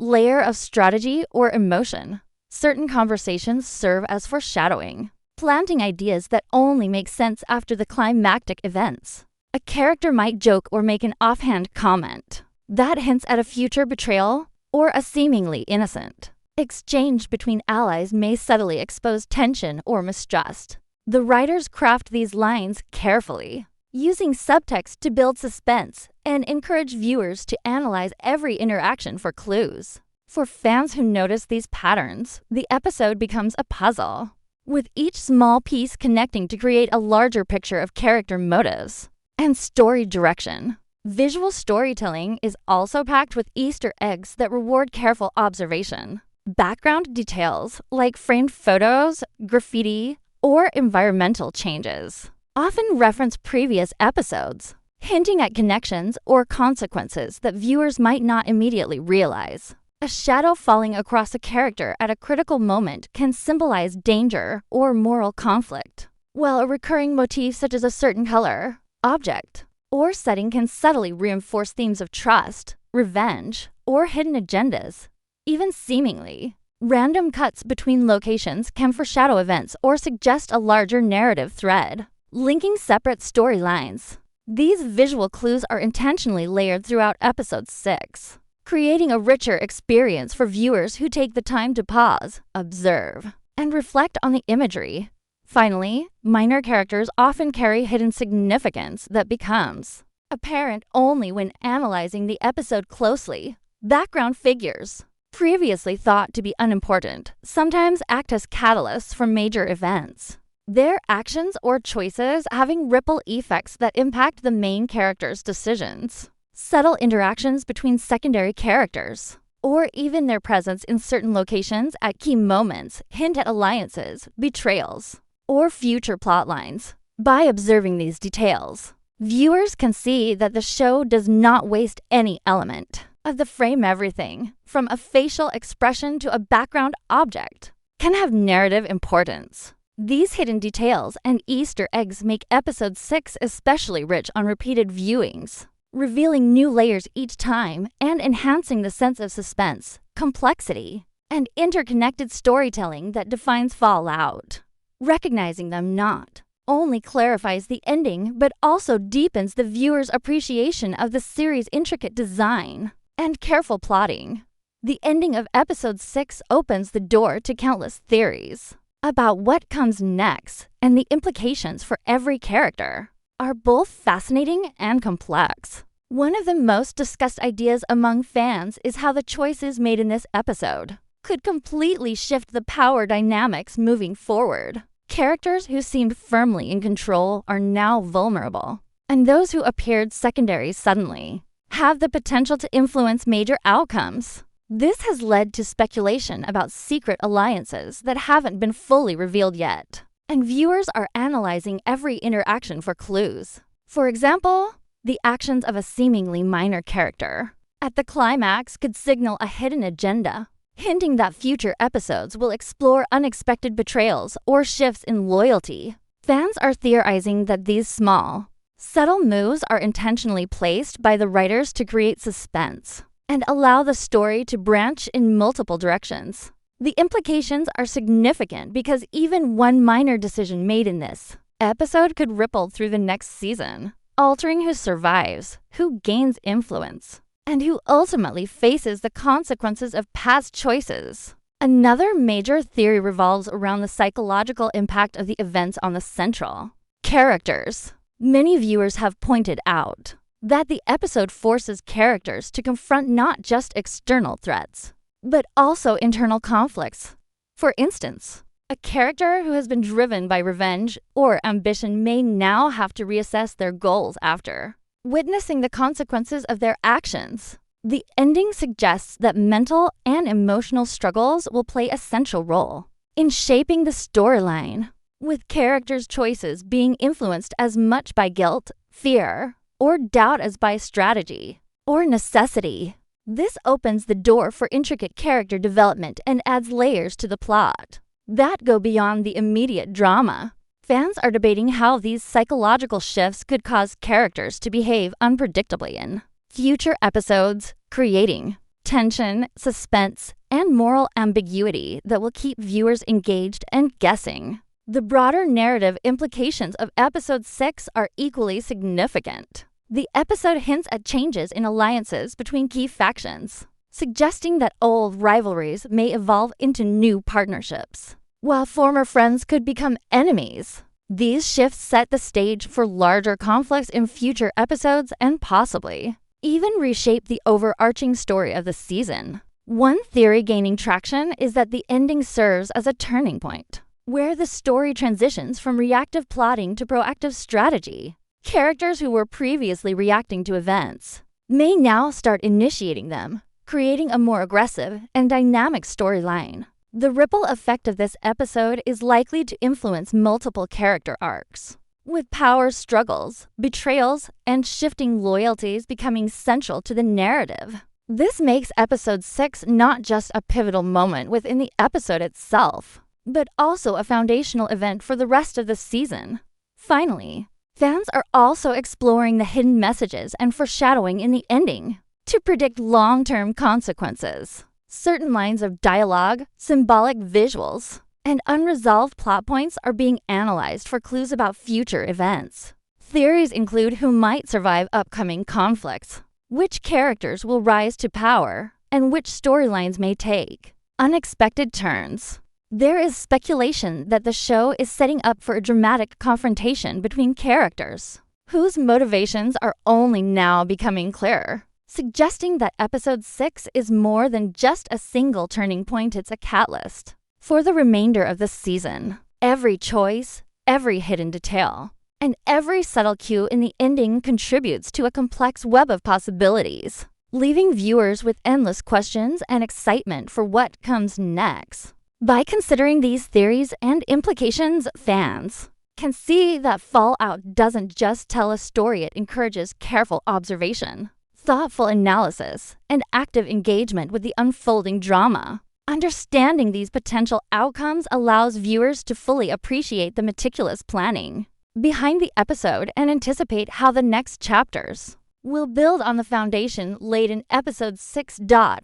layer of strategy or emotion. Certain conversations serve as foreshadowing, planting ideas that only make sense after the climactic events. A character might joke or make an offhand comment that hints at a future betrayal or a seemingly innocent exchange between allies may subtly expose tension or mistrust. The writers craft these lines carefully, using subtext to build suspense and encourage viewers to analyze every interaction for clues. For fans who notice these patterns, the episode becomes a puzzle, with each small piece connecting to create a larger picture of character motives and story direction. Visual storytelling is also packed with Easter eggs that reward careful observation. Background details like framed photos, graffiti, or environmental changes often reference previous episodes, hinting at connections or consequences that viewers might not immediately realize. A shadow falling across a character at a critical moment can symbolize danger or moral conflict, while a recurring motif such as a certain color, object, or setting can subtly reinforce themes of trust, revenge, or hidden agendas. Even seemingly random cuts between locations can foreshadow events or suggest a larger narrative thread, linking separate storylines. These visual clues are intentionally layered throughout episode 6, creating a richer experience for viewers who take the time to pause, observe, and reflect on the imagery. Finally, minor characters often carry hidden significance that becomes apparent only when analyzing the episode closely. Background figures, previously thought to be unimportant, sometimes act as catalysts for major events, their actions or choices having ripple effects that impact the main character's decisions. Subtle interactions between secondary characters, or even their presence in certain locations at key moments, hint at alliances, betrayals, or future plotlines. By observing these details, viewers can see that the show does not waste any element of the frame. Everything, from a facial expression to a background object, can have narrative importance. These hidden details and Easter eggs make episode 6 especially rich on repeated viewings, revealing new layers each time and enhancing the sense of suspense, complexity, and interconnected storytelling that defines Fallout. Recognizing them not only clarifies the ending, but also deepens the viewer's appreciation of the series' intricate design and careful plotting. The ending of episode 6 opens the door to countless theories about what comes next, and the implications for every character are both fascinating and complex. One of the most discussed ideas among fans is how the choices made in this episode could completely shift the power dynamics moving forward. Characters who seemed firmly in control are now vulnerable, and those who appeared secondary suddenly have the potential to influence major outcomes. This has led to speculation about secret alliances that haven't been fully revealed yet, and viewers are analyzing every interaction for clues. For example, the actions of a seemingly minor character at the climax could signal a hidden agenda, hinting that future episodes will explore unexpected betrayals or shifts in loyalty. Fans are theorizing that these small, subtle moves are intentionally placed by the writers to create suspense and allow the story to branch in multiple directions. The implications are significant because even one minor decision made in this episode could ripple through the next season, altering who survives, who gains influence, and who ultimately faces the consequences of past choices. Another major theory revolves around the psychological impact of the events on the central characters. Many viewers have pointed out that the episode forces characters to confront not just external threats, but also internal conflicts. For instance, a character who has been driven by revenge or ambition may now have to reassess their goals after witnessing the consequences of their actions. The ending suggests that mental and emotional struggles will play a central role in shaping the storyline, with characters' choices being influenced as much by guilt, fear, or doubt as by strategy or necessity. This opens the door for intricate character development and adds layers to the plot that go beyond the immediate drama. Fans are debating how these psychological shifts could cause characters to behave unpredictably in future episodes, creating tension, suspense, and moral ambiguity that will keep viewers engaged and guessing. The broader narrative implications of episode 6 are equally significant. The episode hints at changes in alliances between key factions, suggesting that old rivalries may evolve into new partnerships, while former friends could become enemies. These shifts set the stage for larger conflicts in future episodes and possibly even reshape the overarching story of the season. One theory gaining traction is that the ending serves as a turning point, where the story transitions from reactive plotting to proactive strategy. Characters who were previously reacting to events may now start initiating them, creating a more aggressive and dynamic storyline. The ripple effect of this episode is likely to influence multiple character arcs, with power struggles, betrayals, and shifting loyalties becoming central to the narrative. This makes episode 6 not just a pivotal moment within the episode itself, but also a foundational event for the rest of the season. Finally, fans are also exploring the hidden messages and foreshadowing in the ending to predict long-term consequences. Certain lines of dialogue, symbolic visuals, and unresolved plot points are being analyzed for clues about future events. Theories include who might survive upcoming conflicts, which characters will rise to power, and which storylines may take unexpected turns. There is speculation that the show is setting up for a dramatic confrontation between characters, whose motivations are only now becoming clearer, suggesting that episode 6 is more than just a single turning point, it's a catalyst for the remainder of the season. Every choice, every hidden detail, and every subtle cue in the ending contributes to a complex web of possibilities, leaving viewers with endless questions and excitement for what comes next. By considering these theories and implications, fans can see that Fallout doesn't just tell a story, it encourages careful observation, thoughtful analysis, and active engagement with the unfolding drama. Understanding these potential outcomes allows viewers to fully appreciate the meticulous planning behind the episode and anticipate how the next chapters will build on the foundation laid in episode 6.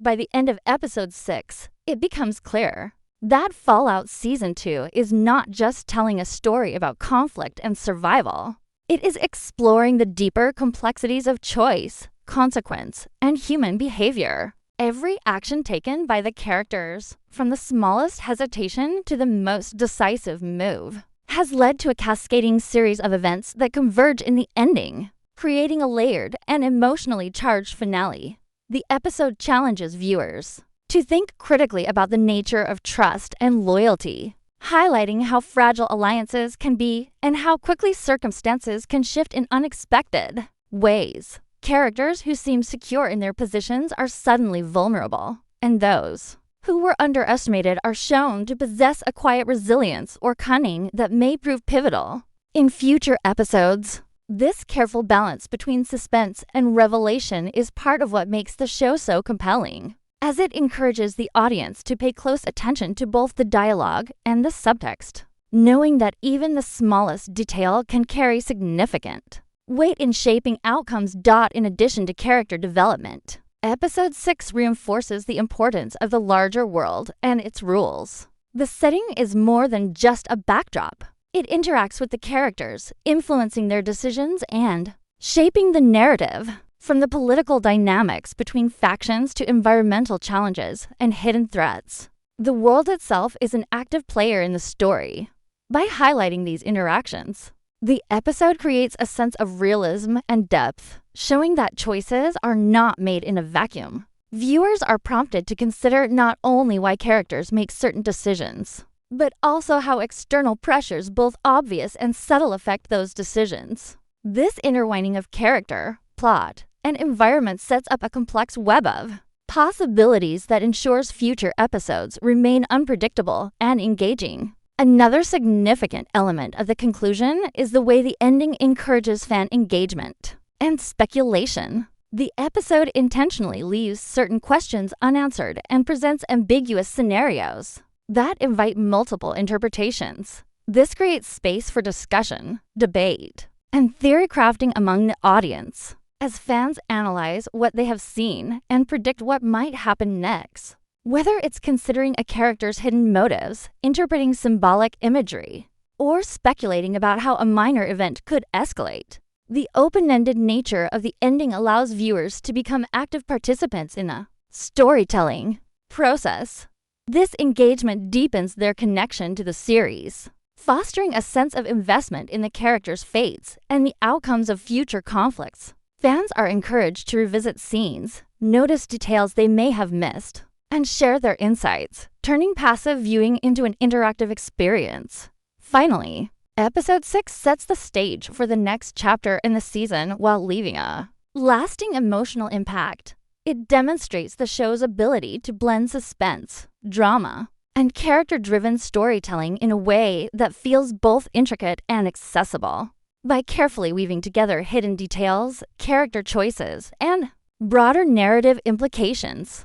By the end of episode 6, it becomes clear that Fallout Season 2 is not just telling a story about conflict and survival. It is exploring the deeper complexities of choice, consequence, and human behavior. Every action taken by the characters, from the smallest hesitation to the most decisive move, has led to a cascading series of events that converge in the ending, creating a layered and emotionally charged finale. The episode challenges viewers to think critically about the nature of trust and loyalty, highlighting how fragile alliances can be and how quickly circumstances can shift in unexpected ways. Characters who seem secure in their positions are suddenly vulnerable, and those who were underestimated are shown to possess a quiet resilience or cunning that may prove pivotal in future episodes. This careful balance between suspense and revelation is part of what makes the show so compelling, as it encourages the audience to pay close attention to both the dialogue and the subtext, knowing that even the smallest detail can carry significant weight in shaping outcomes. In addition to character development, Episode 6 reinforces the importance of the larger world and its rules. The setting is more than just a backdrop. It interacts with the characters, influencing their decisions and shaping the narrative. From the political dynamics between factions to environmental challenges and hidden threats, the world itself is an active player in the story. By highlighting these interactions, the episode creates a sense of realism and depth, showing that choices are not made in a vacuum. Viewers are prompted to consider not only why characters make certain decisions, but also how external pressures, both obvious and subtle, affect those decisions. This intertwining of character, plot, and environment sets up a complex web of possibilities that ensures future episodes remain unpredictable and engaging. Another significant element of the conclusion is the way the ending encourages fan engagement and speculation. The episode intentionally leaves certain questions unanswered and presents ambiguous scenarios that invite multiple interpretations. This creates space for discussion, debate, and theory crafting among the audience. as fans analyze what they have seen and predict what might happen next. Whether it's considering a character's hidden motives, interpreting symbolic imagery, or speculating about how a minor event could escalate, the open-ended nature of the ending allows viewers to become active participants in a storytelling process. This engagement deepens their connection to the series, fostering a sense of investment in the characters' fates and the outcomes of future conflicts. Fans are encouraged to revisit scenes, notice details they may have missed, and share their insights, turning passive viewing into an interactive experience. Finally, Episode 6 sets the stage for the next chapter in the season while leaving a lasting emotional impact. It demonstrates the show's ability to blend suspense, drama, and character-driven storytelling in a way that feels both intricate and accessible. By carefully weaving together hidden details, character choices, and broader narrative implications.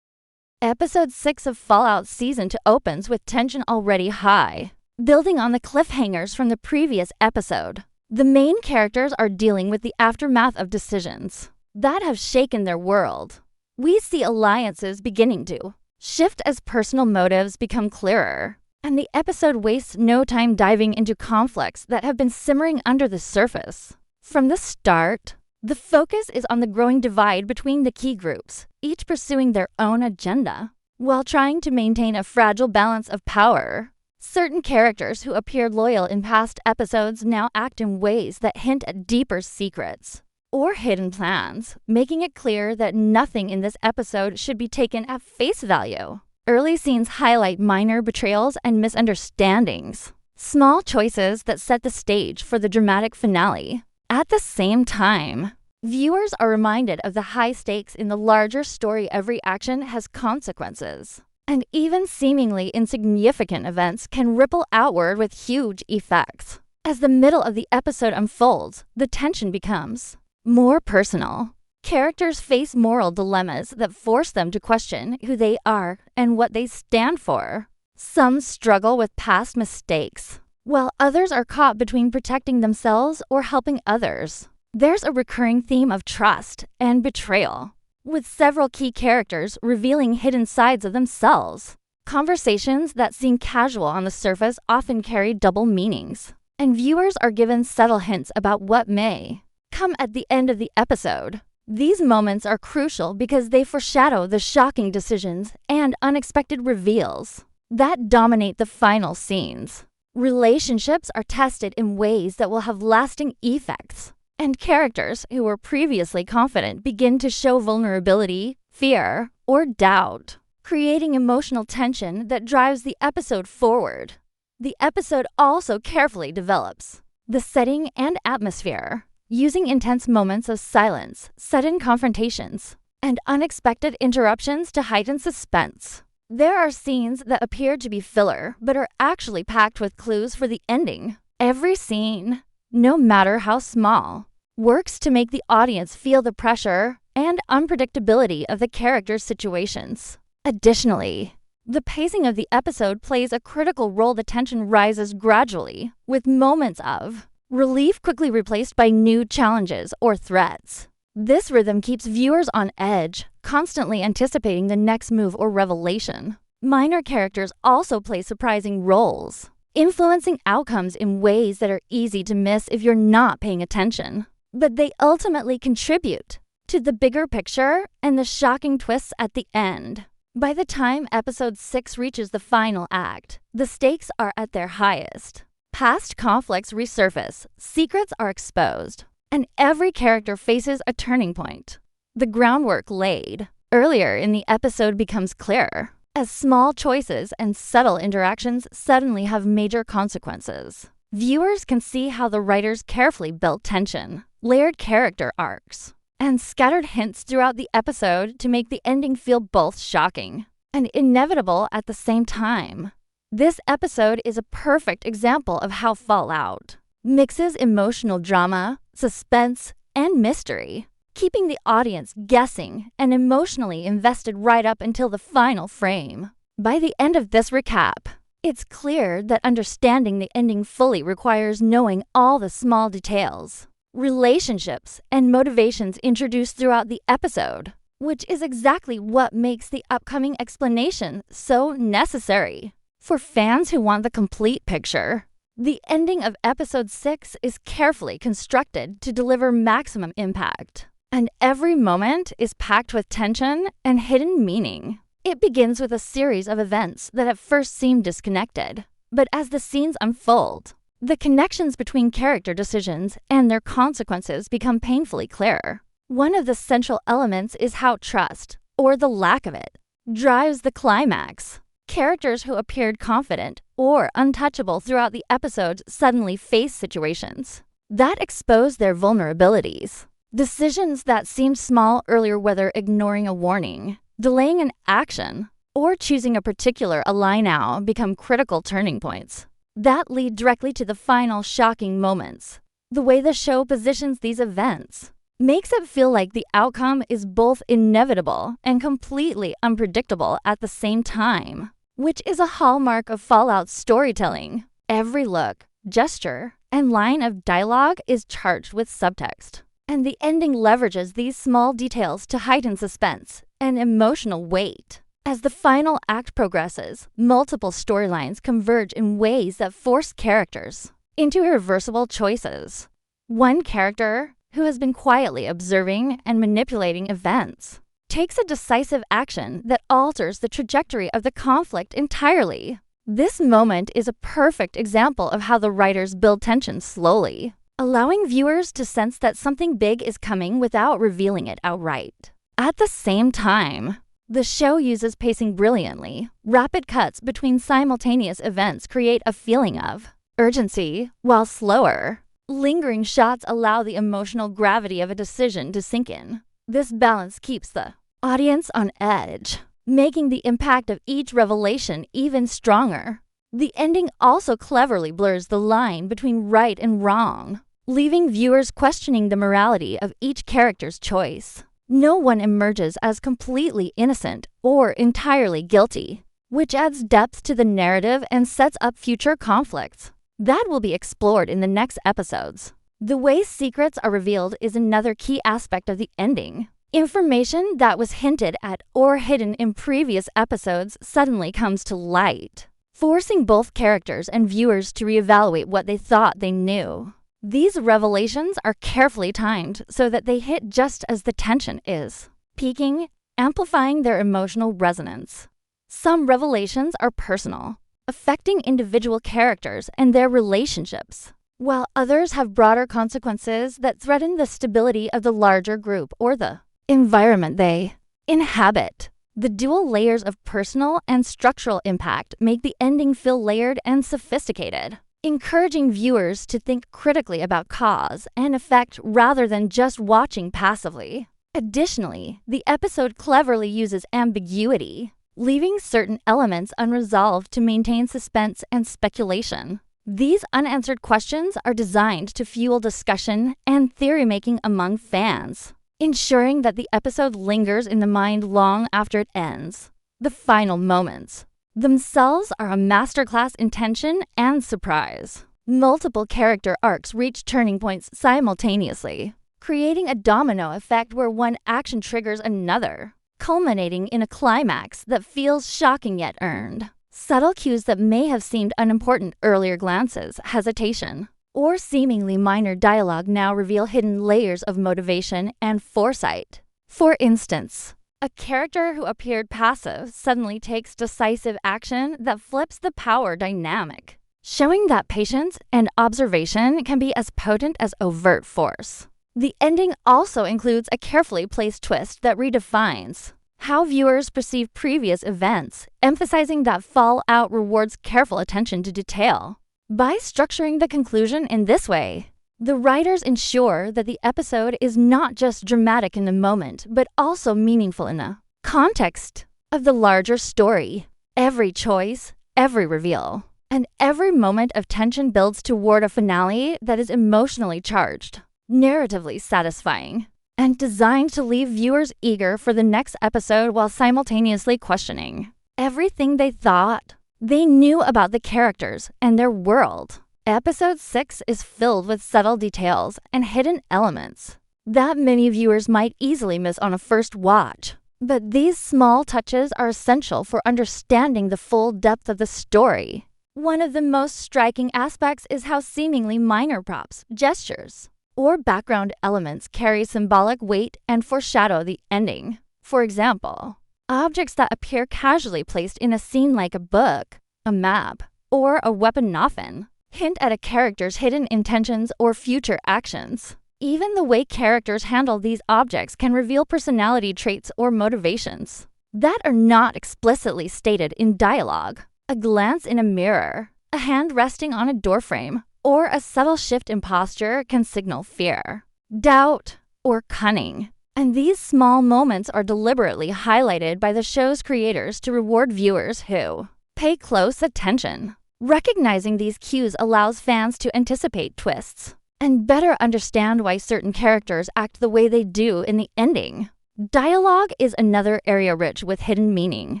Episode 6 of Fallout Season 2 opens with tension already high. Building on the cliffhangers from the previous episode, the main characters are dealing with the aftermath of decisions that have shaken their world. We see alliances beginning to shift as personal motives become clearer, and the episode wastes no time diving into conflicts that have been simmering under the surface. From the start, the focus is on the growing divide between the key groups, each pursuing their own agenda, while trying to maintain a fragile balance of power. Certain characters who appeared loyal in past episodes now act in ways that hint at deeper secrets or hidden plans, making it clear that nothing in this episode should be taken at face value. Early scenes highlight minor betrayals and misunderstandings, small choices that set the stage for the dramatic finale. At the same time, viewers are reminded of the high stakes in the larger story. Every action has consequences, and even seemingly insignificant events can ripple outward with huge effects. As the middle of the episode unfolds, the tension becomes more personal. Characters face moral dilemmas that force them to question who they are and what they stand for. Some struggle with past mistakes, while others are caught between protecting themselves or helping others. There's a recurring theme of trust and betrayal, with several key characters revealing hidden sides of themselves. Conversations that seem casual on the surface often carry double meanings, and viewers are given subtle hints about what may come at the end of the episode. These moments are crucial because they foreshadow the shocking decisions and unexpected reveals that dominate the final scenes. Relationships are tested in ways that will have lasting effects, and characters who were previously confident begin to show vulnerability, fear, or doubt, creating emotional tension that drives the episode forward. The episode also carefully develops the setting and atmosphere, using intense moments of silence, sudden confrontations, and unexpected interruptions to heighten suspense. There are scenes that appear to be filler, but are actually packed with clues for the ending. Every scene, no matter how small, works to make the audience feel the pressure and unpredictability of the characters' situations. Additionally, the pacing of the episode plays a critical role. The tension rises gradually, with moments of relief quickly replaced by new challenges or threats. This rhythm keeps viewers on edge, constantly anticipating the next move or revelation. Minor characters also play surprising roles, influencing outcomes in ways that are easy to miss if you're not paying attention. But they ultimately contribute to the bigger picture and the shocking twists at the end. By the time episode 6 reaches the final act, the stakes are at their highest. Past conflicts resurface, secrets are exposed, and every character faces a turning point. The groundwork laid earlier in the episode becomes clearer, as small choices and subtle interactions suddenly have major consequences. Viewers can see how the writers carefully built tension, layered character arcs, and scattered hints throughout the episode to make the ending feel both shocking and inevitable at the same time. This episode is a perfect example of how Fallout mixes emotional drama, suspense, and mystery, keeping the audience guessing and emotionally invested right up until the final frame. By the end of this recap, it's clear that understanding the ending fully requires knowing all the small details. relationships, and motivations introduced throughout the episode, which is exactly what makes the upcoming explanation so necessary. For fans who want the complete picture, the ending of episode 6 is carefully constructed to deliver maximum impact, and every moment is packed with tension and hidden meaning. It begins with a series of events that at first seem disconnected, but as the scenes unfold, the connections between character decisions and their consequences become painfully clear. One of the central elements is how trust, or the lack of it, drives the climax. Characters who appeared confident or untouchable throughout the episodes suddenly face situations that expose their vulnerabilities. Decisions that seemed small earlier, whether ignoring a warning, delaying an action, or choosing a particular ally, now become critical turning points that lead directly to the final shocking moments. The way the show positions these events makes it feel like the outcome is both inevitable and completely unpredictable at the same time, which is a hallmark of Fallout's storytelling. Every look, gesture, and line of dialogue is charged with subtext, and the ending leverages these small details to heighten suspense and emotional weight. As the final act progresses, multiple storylines converge in ways that force characters into irreversible choices. One character, who has been quietly observing and manipulating events, takes a decisive action that alters the trajectory of the conflict entirely. This moment is a perfect example of how the writers build tension slowly, allowing viewers to sense that something big is coming without revealing it outright. At the same time, the show uses pacing brilliantly. Rapid cuts between simultaneous events create a feeling of urgency, while slower, lingering shots allow the emotional gravity of a decision to sink in. This balance keeps the audience on edge, making the impact of each revelation even stronger. The ending also cleverly blurs the line between right and wrong, leaving viewers questioning the morality of each character's choice. No one emerges as completely innocent or entirely guilty, which adds depth to the narrative and sets up future conflicts that will be explored in the next episodes. The way secrets are revealed is another key aspect of the ending. Information that was hinted at or hidden in previous episodes suddenly comes to light, forcing both characters and viewers to reevaluate what they thought they knew. These revelations are carefully timed so that they hit just as the tension is peaking, amplifying their emotional resonance. Some revelations are personal, affecting individual characters and their relationships, while others have broader consequences that threaten the stability of the larger group or the environment they inhabit. The dual layers of personal and structural impact make the ending feel layered and sophisticated, encouraging viewers to think critically about cause and effect rather than just watching passively. Additionally, the episode cleverly uses ambiguity, leaving certain elements unresolved to maintain suspense and speculation. These unanswered questions are designed to fuel discussion and theory-making among fans, ensuring that the episode lingers in the mind long after it ends. The final moments themselves are a masterclass in tension and surprise. Multiple character arcs reach turning points simultaneously, creating a domino effect where one action triggers another, culminating in a climax that feels shocking yet earned. Subtle cues that may have seemed unimportant earlier glances, hesitation, or seemingly minor dialogue now reveal hidden layers of motivation and foresight. For instance, a character who appeared passive suddenly takes decisive action that flips the power dynamic, showing that patience and observation can be as potent as overt force. The ending also includes a carefully placed twist that redefines how viewers perceive previous events, emphasizing that Fallout rewards careful attention to detail. By structuring the conclusion in this way, the writers ensure that the episode is not just dramatic in the moment, but also meaningful in the context of the larger story. Every choice, every reveal, and every moment of tension builds toward a finale that is emotionally charged, narratively satisfying, and designed to leave viewers eager for the next episode while simultaneously questioning everything they thought they knew about the characters and their world. Episode 6 is filled with subtle details and hidden elements that many viewers might easily miss on a first watch. But these small touches are essential for understanding the full depth of the story. One of the most striking aspects is how seemingly minor props, gestures, or background elements carry symbolic weight and foreshadow the ending. For example, objects that appear casually placed in a scene like a book, a map, or a weapon often hint at a character's hidden intentions or future actions. Even the way characters handle these objects can reveal personality traits or motivations that are not explicitly stated in dialogue. A glance in a mirror, a hand resting on a doorframe, or a subtle shift in posture can signal fear, doubt, or cunning. And these small moments are deliberately highlighted by the show's creators to reward viewers who pay close attention. Recognizing these cues allows fans to anticipate twists and better understand why certain characters act the way they do in the ending. Dialogue is another area rich with hidden meaning.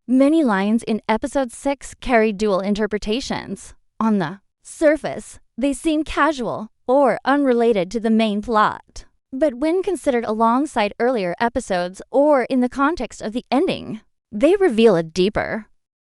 Many lines in episode 6 carry dual interpretations. On the surface, they seem casual or unrelated to the main plot. But when considered alongside earlier episodes or in the context of the ending, they reveal a deeper,